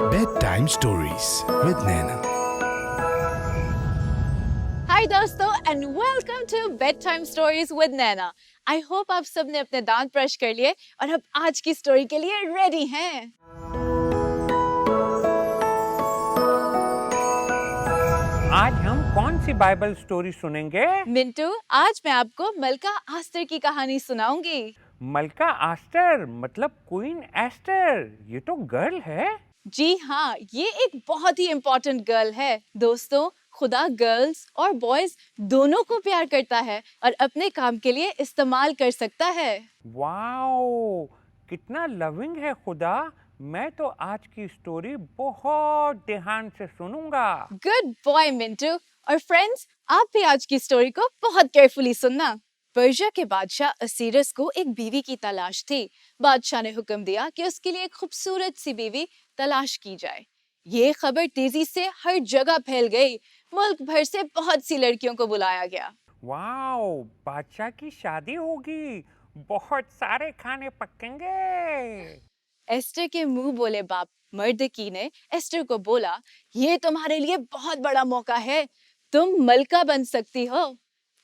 Bedtime Stories with Naina. Hi दोस्तों and welcome to bed time stories with Naina. I hope आप सब ने अपने दांत ब्रश कर लिए और अब आज की स्टोरी के लिए रेडी हैं। आज हम कौन सी बाइबल स्टोरी सुनेंगे? मिंटू, आज मैं आपको मलका आस्तर की कहानी सुनाऊंगी। मलका आस्टर मतलब क्वीन एस्टर, ये तो गर्ल है। जी हाँ, ये एक बहुत ही इम्पोर्टेंट गर्ल है। दोस्तों, खुदा गर्ल्स और बॉयज दोनों को प्यार करता है और अपने काम के लिए इस्तेमाल कर सकता है। वाओ, कितना लविंग है खुदा। मैं तो आज की स्टोरी बहुत ध्यान से सुनूंगा। Good boy Mintu. और फ्रेंड्स, आप भी आज की स्टोरी को बहुत केयरफुली सुनना। पर्शिया के बादशाह असीरस को एक बीवी की तलाश थी। बादशाह ने हुक्म दिया कि उसके लिए एक खूबसूरत सी बीवी तलाश की जाए। ये खबर तेजी से हर जगह फैल गई। मुल्क भर से बहुत सी लड़कियों को बुलाया गया। वाओ, बादशाह की शादी होगी, बहुत सारे खाने पकेंगे। एस्टर के मुंह बोले बाप मर्दकी ने एस्टर को बोला, ये तुम्हारे लिए बहुत बड़ा मौका है, तुम मलका बन सकती हो।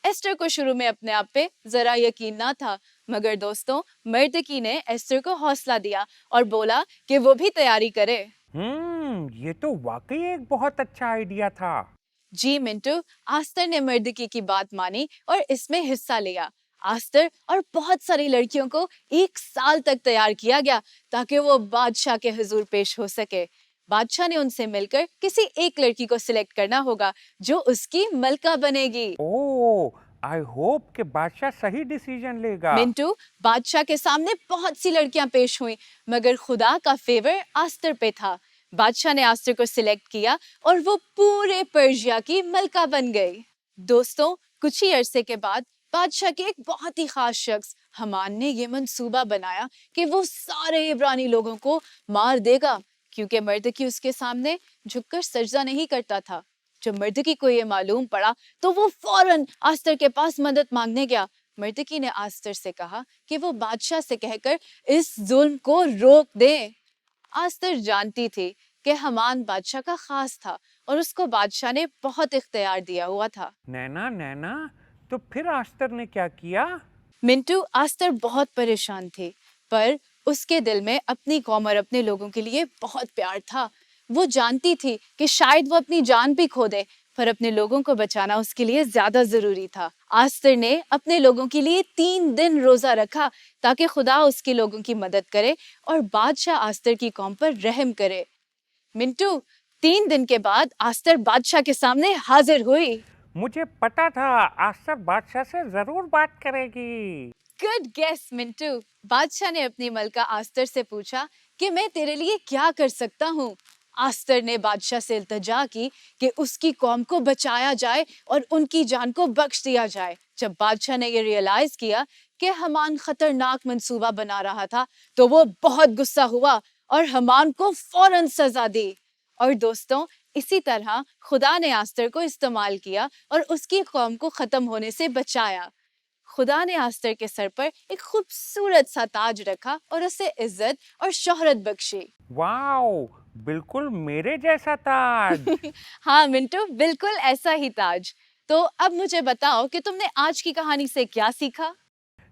एस्टर को शुरू में अपने आप पे जरा यकीन ना था, मगर दोस्तों मर्दकी ने एस्टर को हौसला दिया और बोला कि वो भी तैयारी करे। ये तो वाकई एक बहुत अच्छा आइडिया था। जी मिंटू, आस्तर ने मर्दकी की बात मानी और इसमें हिस्सा लिया। आस्तर और बहुत सारी लड़कियों को 1 साल तक तैयार किया गया ताकि वो बादशाह के हुजूर पेश हो सके। बादशाह ने उनसे मिलकर किसी एक लड़की को सिलेक्ट करना होगा जो उसकी मलका बनेगी। ओह, आई होप कि बादशाह सही डिसीजन लेगा। मिंटू, बादशाह के सामने बहुत सी लड़कियां पेश हुई, मगर खुदा का फेवर आस्तर पे था। बादशाह ने आस्तर को सिलेक्ट किया और वो पूरे पर्शिया की मलका बन गई। दोस्तों, कुछ ही अरसे के बाद बादशाह के एक बहुत ही खास शख्स हमान ने ये मंसूबा बनाया कि वो सारे इब्रानी लोगों को मार देगा, क्योंकि मर्दकी उसके सामने झुककर सजदा नहीं करता था। जब मर्दकी को ये मालूम पड़ा तो वो फौरन आस्तर के पास मदद मांगने गया। मर्दकी ने आस्तर से कहा कि वो बादशाह से कहकर इस जुल्म को रोक दे। आस्तर जानती थी कि हमान बादशाह का खास था और उसको बादशाह ने बहुत इख्तियार दिया हुआ था। नैना, तो फिर आस्तर ने क्या किया? मिंटू, आस्तर बहुत परेशान थी, पर उसके दिल में अपनी कौम और अपने लोगों के लिए बहुत प्यार था। वो जानती थी कि शायद वो अपनी जान भी खो दे, पर अपने लोगों को बचाना उसके लिए ज्यादा जरूरी था। आस्तर ने अपने लोगों के लिए 3 दिन रोजा रखा ताकि खुदा उसके लोगों की मदद करे और बादशाह आस्तर की कौम पर रहम करे। मिंटू, 3 दिन के बाद आस्तर बादशाह के सामने हाजिर हुई। मुझे पता था आस्तर बादशाह से जरूर बात करेगी। Good guess Mintu. बादशाह ने अपनी मलका आस्तर से पूछा कि मैं तेरे लिए क्या कर सकता हूँ। आस्तर ने बादशाह से इल्तिजा की कि उसकी कौम को बचाया जाए और उनकी जान को बख्श दिया जाए। जब बादशाह ने ये रियलाइज किया कि हमान खतरनाक मंसूबा बना रहा था तो वो बहुत गुस्सा हुआ और हमान को फौरन सजा दी। और दोस्तों, इसी तरह खुदा ने आस्तर को इस्तेमाल किया और उसकी कौम को खत्म होने से बचाया। खुदा ने आस्तर के सर पर एक खूबसूरत सा ताज रखा और उसे इज्जत और शोहरत बख्शी। वाओ, बिल्कुल मेरे जैसा ताज। हाँ मिंटू, बिल्कुल ऐसा ही ताज। तो अब मुझे बताओ कि तुमने आज की कहानी से क्या सीखा?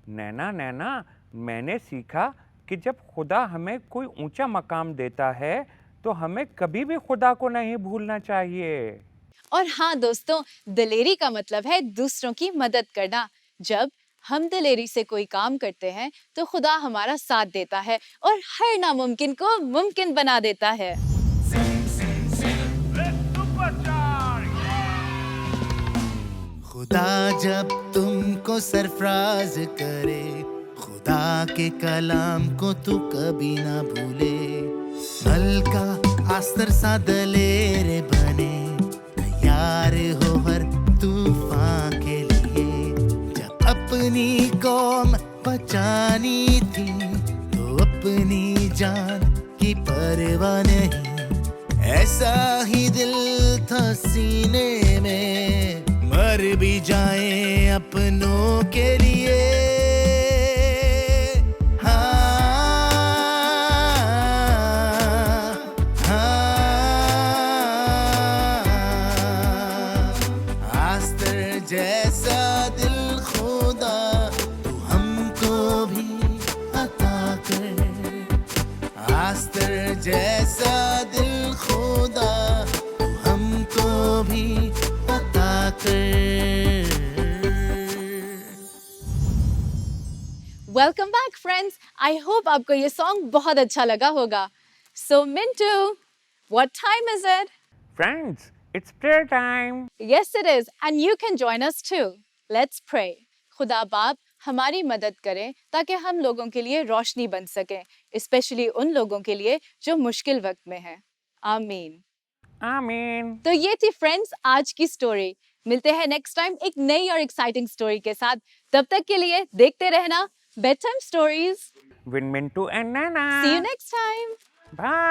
नैना, मैंने सीखा कि जब खुदा हमें कोई ऊंचा मकाम देता है तो हमें कभी भी खुदा को नहीं भूलना चाहिए। और हाँ दोस्तों, दिलेरी का मतलब है दूसरों की मदद करना। जब हम दिलेरी से कोई काम करते हैं तो खुदा हमारा साथ देता है और हर नामुमकिन को मुमकिन बना देता है। खुदा जब तुमको सरफराज करे, खुदा के कलाम को तू कभी ना भूले। मलका आस्तर सा दलेर बने, तैयार हो हर तूफान के लिए। जब अपनी कौम बचानी थी तो अपनी जान की परवाह नहीं। ऐसा ही दिल था सीने में, मर भी जाए अपनों के लिए। हाँ, हाँ, आस्तर जैसा दिल खुदा तू हमको भी अता कर। Welcome back friends, I hope आपको ये सॉन्ग बहुत अच्छा लगा होगा। So Mintu, what time is it? Friends, it's prayer time. Yes it is, and you can join us too. Let's pray. खुदा बाप हमारी मदद करें ताकि हम लोगों के लिए रोशनी बन सके, स्पेशली उन लोगों के लिए जो मुश्किल वक्त में हैं। आमीन। Amen. तो ये थी फ्रेंड्स आज की स्टोरी। मिलते हैं नेक्स्ट टाइम एक नई और एक्साइटिंग स्टोरी के साथ। तब तक के लिए देखते रहना bed time stories. With Mintu and Nana. See you next time. Bye.